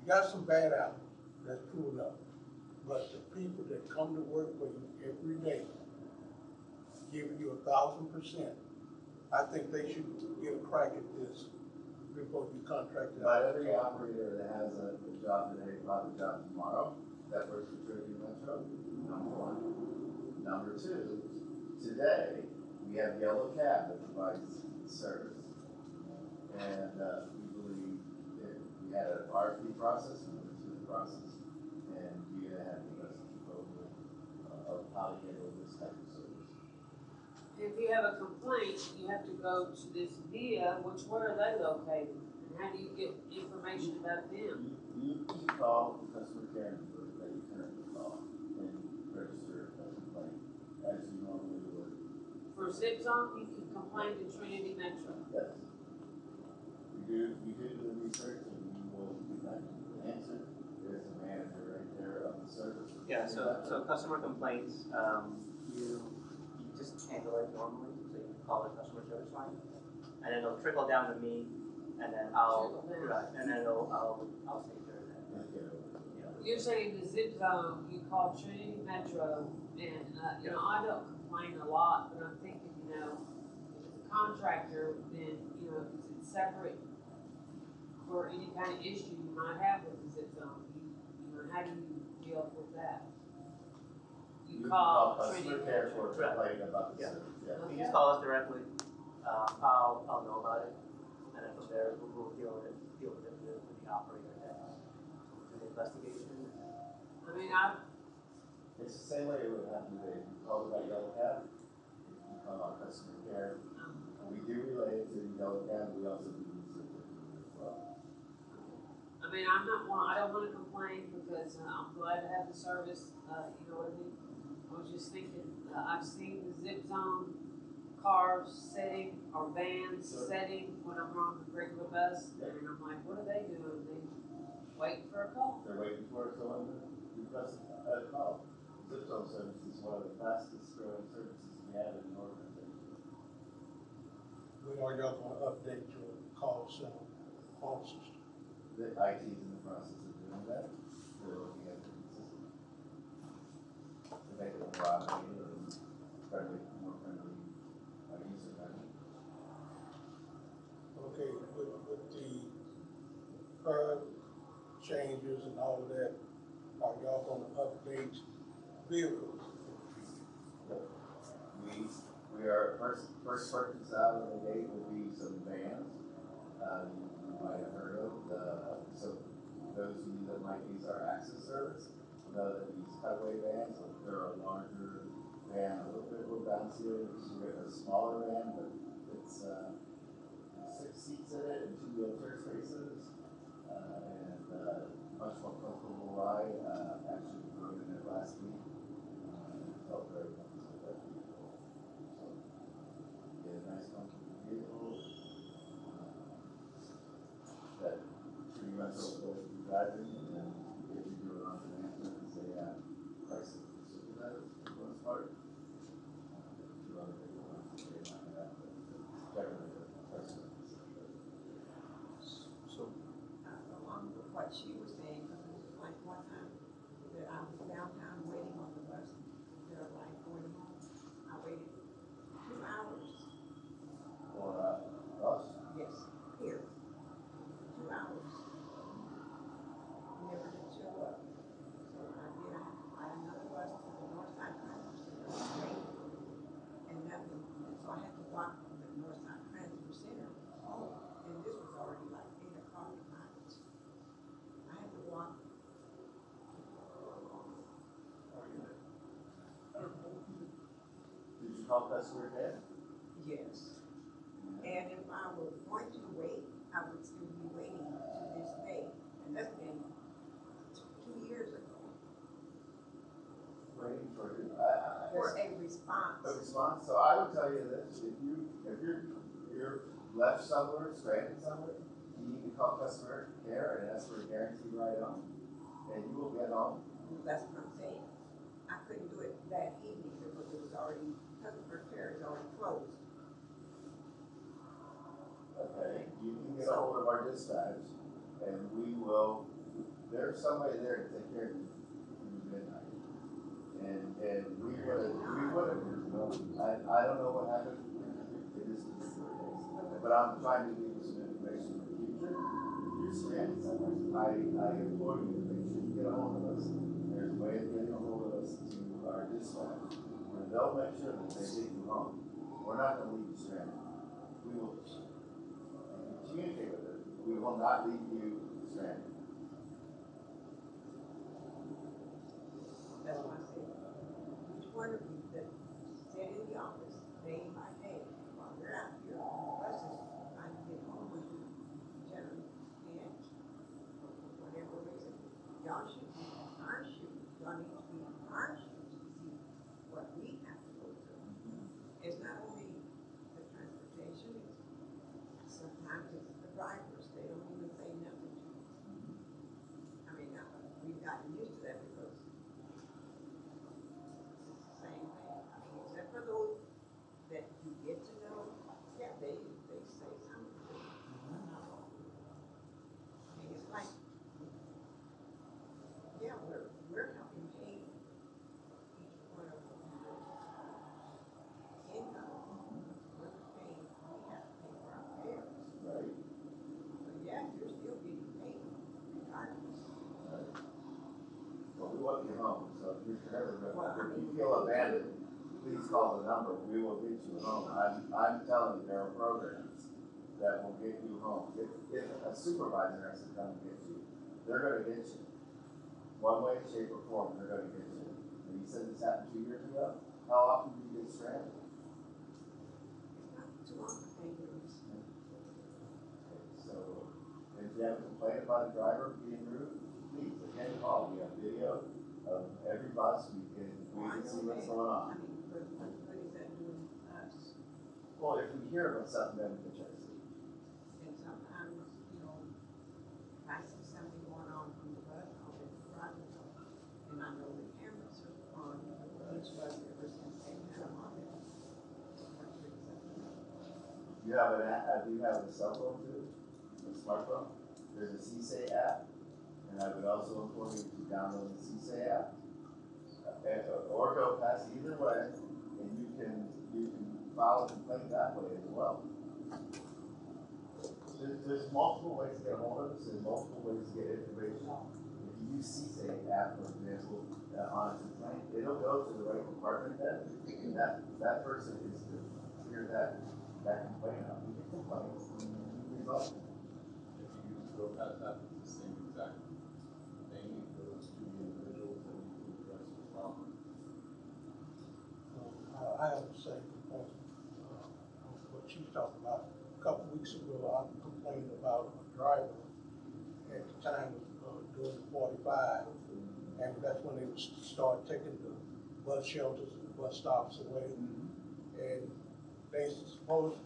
You got some bad apples, that's true enough. But the people that come to work for you every day, giving you 1,000%, I think they should get a crack at this before you contract it But out. every operator that has a job today, probably a job tomorrow, that works for Trinity Metro, number one. Number two, today, we have Yellow Cab that provides service. And we believe that we had an RFP process, we went through the process, and we had the best proposal of how to handle this type of service. If you have a complaint, you have to go to this VIA, where are they located? And how do you get information about them? You call the customer care number that you currently call and register a complaint as you normally would. For zip zone, you can complain to Trinity Metro. Yes. You do the research and you will get that answer. There's a manager right there of the service. Yeah, so customer complaints, you just handle it normally, so you call the customer service line, and then it'll trickle down to me, and then I'll take care of that. You're saying the zip zone, you call Trinity Metro, and, I don't complain a lot, but I'm thinking, if it's a contractor, then, if it's separate for any kind of issue you might have with the zip zone, how do you deal with that? You call customer Trinity care Metro. for complaint about the Yeah. service. Yeah. You just call us directly, I'll know about it, and then from there, we'll deal with it with the operator that do the investigation. It's the same way it would happen today. You call about Yellow Cab, you call our customer care. We do relay it to Yellow Cab, we also do research as well. I don't wanna complain because I'm glad to have the service, you know what I mean? I was just thinking, I've seen the zip zone cars setting or vans Sure. setting when I'm on the regular bus, Yeah. and I'm like, what are they doing? They waiting for a call. They're waiting for someone to request a call. Zip Zone service is one of the fastest growing services we have in the organization. When are y'all gonna update your call system? The IT is in the process of doing that. They're looking at the system. To make it more automated and friendly, more friendly, user friendly. Okay, with the current changes and all of that, are y'all gonna update vehicles? We are, first purchase out of the gate will be some vans. You might have heard of, so those of you that might use our access service, know that these cutaway vans, they're a larger van, a little bit more bouncier, you get a smaller van, but it's 6 seats in it and 2 wheelchair spaces, and much more comfortable ride. Actually, we rode in it last week, felt very comfortable with that vehicle. So, get a nice comfortable vehicle that pretty much will be driving, and then if you do it on demand, they have prices for that for the most part. Two other big ones, they might have, but generally the prices are considered. So, Along with what she was saying, like one time, that I was downtown waiting on the bus, they're like going home. I waited 2 hours. For us, Yes, here. 2 hours. call customer care? Yes. And if I were going to wait, I would still be waiting to this day. And that's been 2 years ago. Waiting for who? For a response. A response, so I would tell you this, if you're left somewhere, stranded somewhere, you need to call customer care and ask for a guaranteed ride home, and you will get home. That's what I'm saying. I couldn't do it that evening because it was already, customer care is already closed. Okay, you can get a hold of our dispatch, and there's somebody there to take care of you through midnight. And we would've, I don't know what happened in this particular case, but I'm trying to give you some information for the future. If you're stranded somewhere, I implore you to make sure you get a hold of us. There's a way of getting a hold of us to our dispatch, where they'll make sure that they get you home. We're not gonna leave you stranded. We will communicate with it. We will not leave you stranded. That's why I said, each one of you that sit in the office day by day, while we're out here on the buses, trying to get home with you, generally can't, for whatever reason, y'all should be in our shoes, y'all need to be in our shoes to see what we have to go through. It's not only the transportation, it's sometimes it's the drivers, they don't even say nothing to us. I mean, we've gotten used to that because same thing. I mean, except for those that you get to know, yeah, they say something. I mean, it's like, yeah, we're helping pay each one of them income. We're paying, we have to pay for our fares. Right. So yeah, you're still getting paid regardless. Well, we want you home, so if you're Well, I if you mean- feel abandoned, please call the number, we will get you home. I'm telling you, there are programs that will get you home. If a supervisor has to come and get you, they're gonna get you. One way, shape, or form, they're gonna get you. And you said this happened 2 years ago? How often do you get stranded? It's not too long to pay your So, if you have a complaint about a driver being rude, please, again, call. We have video of every bus, we can see what's going on. I mean, but what good is that doing us? Well, if we hear about something, then we can check it. And sometimes, you know, if I see something going on from the bus, I'll let the driver know. And I know the cameras are on each bus ever since they had them on there. You have an app, do you have a cell phone too? A smartphone? There's a CSA app, and I would also implore you to download the CSA app. Or go past either way, and you can file a complaint that way as well. There's multiple ways to get a hold of us, there's multiple ways to get information. If you use CSA app, for example, on a complaint, it'll go to the right department then, and that person is to clear that complaint out. We get complaints, resolve it. If you go past that, it's the same exact thing, it goes to the individuals that need to address the problem. I have the same complaint, what she's talking about. A couple weeks ago, I complained about a driver at the time doing the 45, and that's when they would start taking the bus shelters and bus stops away. And they supposed,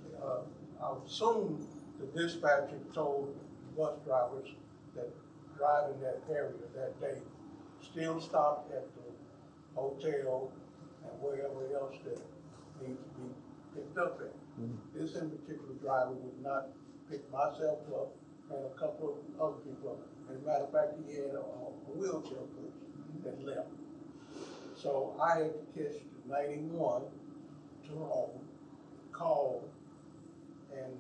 I would assume the dispatcher told bus drivers that drive in that area that day, still stop at the hotel and wherever else that needs to be picked up at. This in particular driver would not pick myself up and a couple of other people up. As a matter of fact, he had a wheelchair person that left. So I had to catch the 91 to home, call and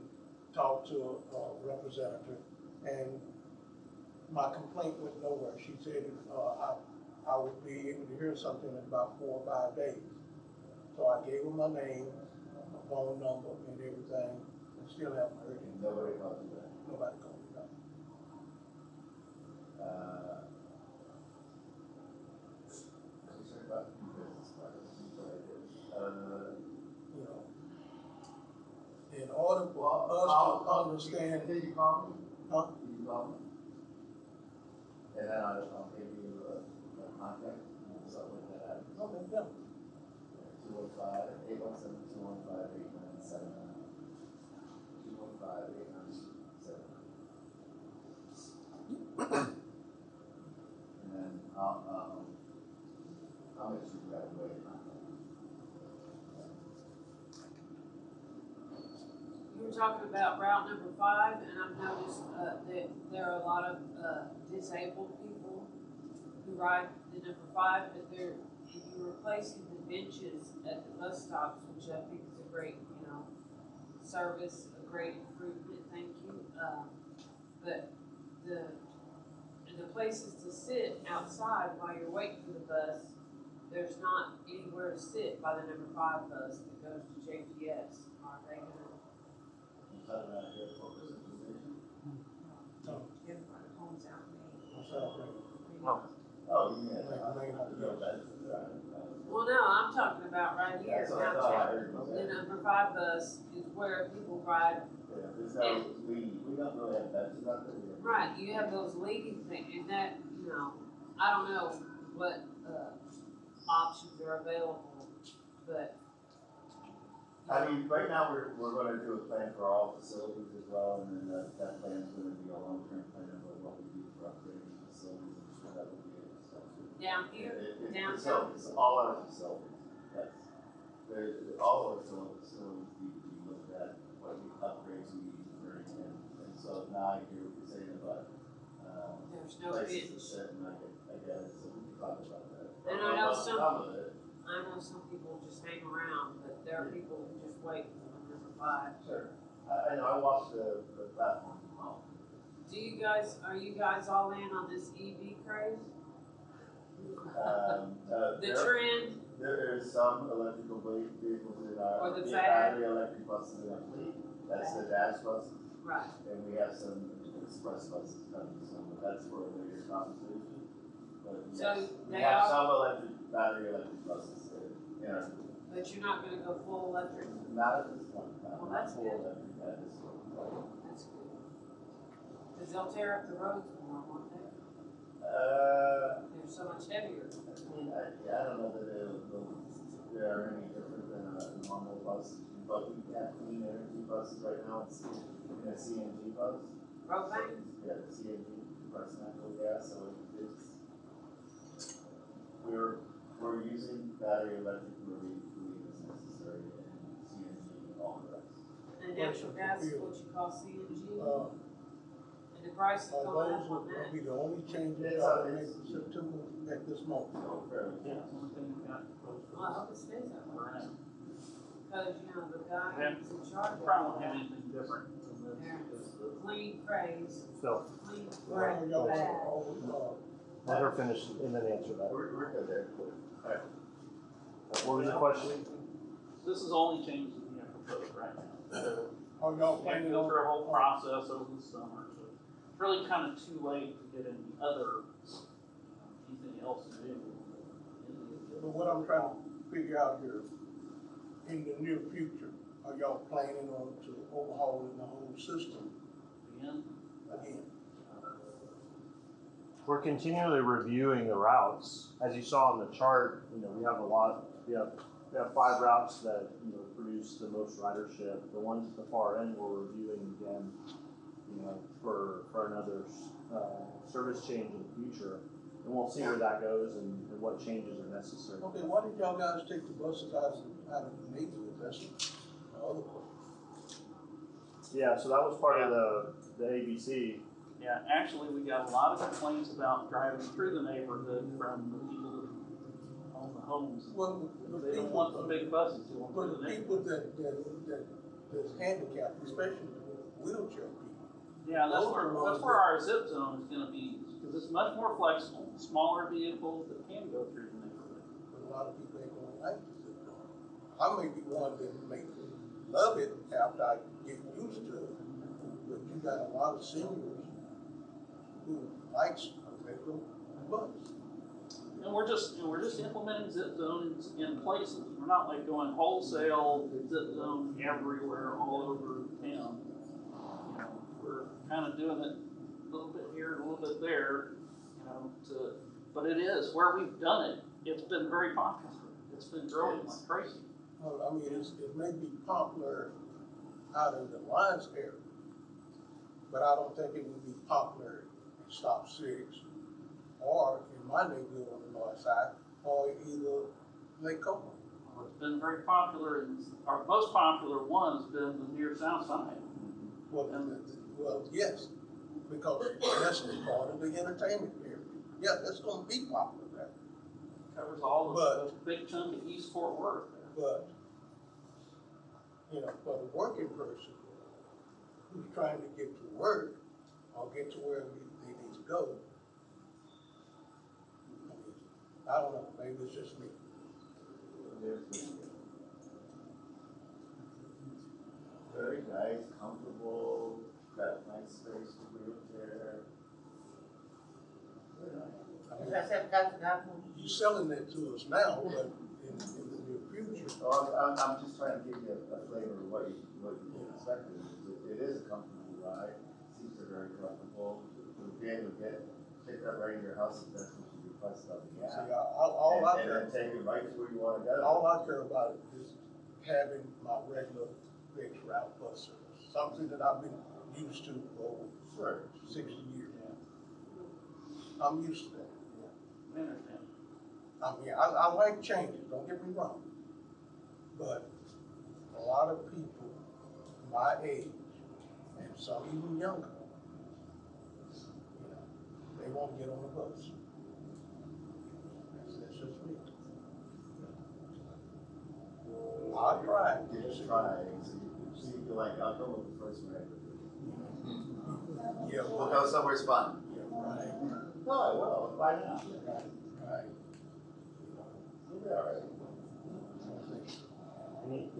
talk to a representative, and my complaint went nowhere. She said I would be able to hear something in about 4 or 5 days. So I gave her my name, my phone number, and everything, and still haven't heard anything. Nobody calls you back. Nobody called me back. Concerned about the business part, that's what I did. us to understand. Can you call me? Huh? Can you call me? And then I'll give you a contact, something like that happens. Okay, yeah. 215-817-215-8979. 215-897. And then I'll make sure you got a way to contact me. You were talking about route number 5, and I've noticed that there are a lot of disabled people who ride the number 5, but if you're replacing the benches at the bus stops, which I think is a great, service, a great improvement, thank you. But the places to sit outside while you're waiting for the bus, there's not anywhere to sit by the number 5 bus that goes to JPS. Are they gonna? You talking about here for this position? In front of homes out What's up, man? Oh, you mean, Yeah. Well, no, I'm talking about right here, That's what I thought I heard you The say. number 5 bus is where people ride. Yeah, there's no, we don't really have benches out there. Right, you have those leading things, and that, I don't know what, options are available, but. I mean, right now, we're gonna do a plan for all facilities as well, and then that plan's gonna be a long-term plan of what we do for upgrading facilities, and sure that will be a discussion. Down here, downtown. Facilities, all our facilities, yes. All of our facilities need to be looked at, what upgrades we need to bring in, and so now I hear what you're saying about, There's no places to bench. sit, and I get it, so we can talk about that. And I know Some some- of it, I know some people just hang around, but there are people who just wait for the number 5. sure, I know, I walked the platform home. Are you guys all in on this EV craze? The trend, There is some electrical vehicles in Or our, the the fad. battery electric buses in our fleet, that's the dash buses, right, and we have some express buses coming, so that's for a later conversation. But So yes, we they have are- some battery electric buses in our, but you're not gonna go full electric? not at this point, Well, not that's full good. electric at this point. That's good. Cause they'll tear up the roads more, won't they? They're so much heavier. I don't know that they are any different than a normal bus, but we have clean energy buses right now, it's in a CNG bus. Propane? Yeah, the CNG, compressed natural gas, so it's, we're using battery electric where we believe is necessary, and CNG all the rest. And natural gas is what you call CNG? Uh, And the price is Are going those up on will that? be the only changes It's y'all a- make to September at this moment? So fairly. Yeah, that's one thing we got. Well, I hope it stays that way. Right. Cause, the guy Yeah. who's in charge of Probably won't it, have anything different than this, because the clean craze, Phil, clean Well, craze, y'all bad. let her finish and then answer that. We're good there. What was the question? this is only changes we have proposed right now. So Are y'all we have to planning go on? through a whole process over the summer, so it's really kind of too late to get any other, anything else to do. But what I'm trying to figure out here, in the near future, are y'all planning on to overhauling the whole system Again, again? We're continually reviewing the routes. As you saw on the chart, we have a lot, we have 5 routes that, produce the most ridership. The ones at the far end we're reviewing again, for another, service change in the future. And we'll see where that goes and what changes are necessary. Okay, why did y'all guys take the buses out of the neighborhood? That's the other question. Yeah, so that was part of the ABC. yeah, actually, we got a lot of complaints about driving through the neighborhood from the people that own the homes. Well, They don't want the big buses, they want For the the neighborhood. people that's handicapped, especially wheelchair people. Yeah, that's Those are where, ones that's where our zip zone is gonna be, because it's much more flexible, smaller vehicles that can go through the neighborhood. But a lot of people ain't gonna like the zip code. I may be one that may love it after I get used to it, but you got a lot of seniors who likes a regular bus. And we're just implementing zip zones in places, we're not like going wholesale zip zone everywhere, all over town. kind of doing it a little bit here and a little bit there, you know, but it is, where we've done it, it's been very popular. It's been growing like crazy. Well, I mean, it may be popular out in the Lions area, but I don't think it would be popular in Stop Six or in my neighborhood on the north side or either Lake Como. It's been very popular, and our most popular one has been the near south side. Well, yes, because that's part of the entertainment area. Yeah, that's gonna be popular there. Covers all of the big chunk of East Fort Worth there. But, you know, for the working person who's trying to get to work or get to where they need to go, I mean, I don't know, maybe it's just me. Very nice, comfortable, got nice space for wheelchair. Very nice. You're selling that to us now, but in the near future. Oh, I'm just trying to give you a flavor of what you can expect. It is a comfortable ride, seats are very comfortable. You'll be able to pick up right in your house if that's what you request on the app. See, all I And care, then take it right to where you wanna go. all I care about is having my regular fixed route bus service, something that I've been used to for Sure. 60 years. I'm used to that. I understand. I mean, I like changes, don't get me wrong. But a lot of people my age, and some even younger, you know, they won't get on the bus. That's just me. I'll try. Just try, see if you like, I'll go with the first ride. Yeah, We'll go somewhere fun. Yeah, right, No, I will, why not? right. You'll be all right.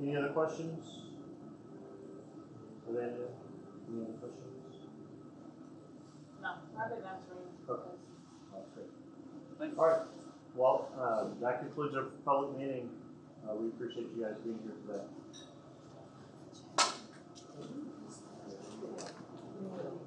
Any other questions? Amanda, any other questions? No, I've been answering. Okay. Okay. Thanks. All right, well, that concludes our public meeting. We appreciate you guys being here today.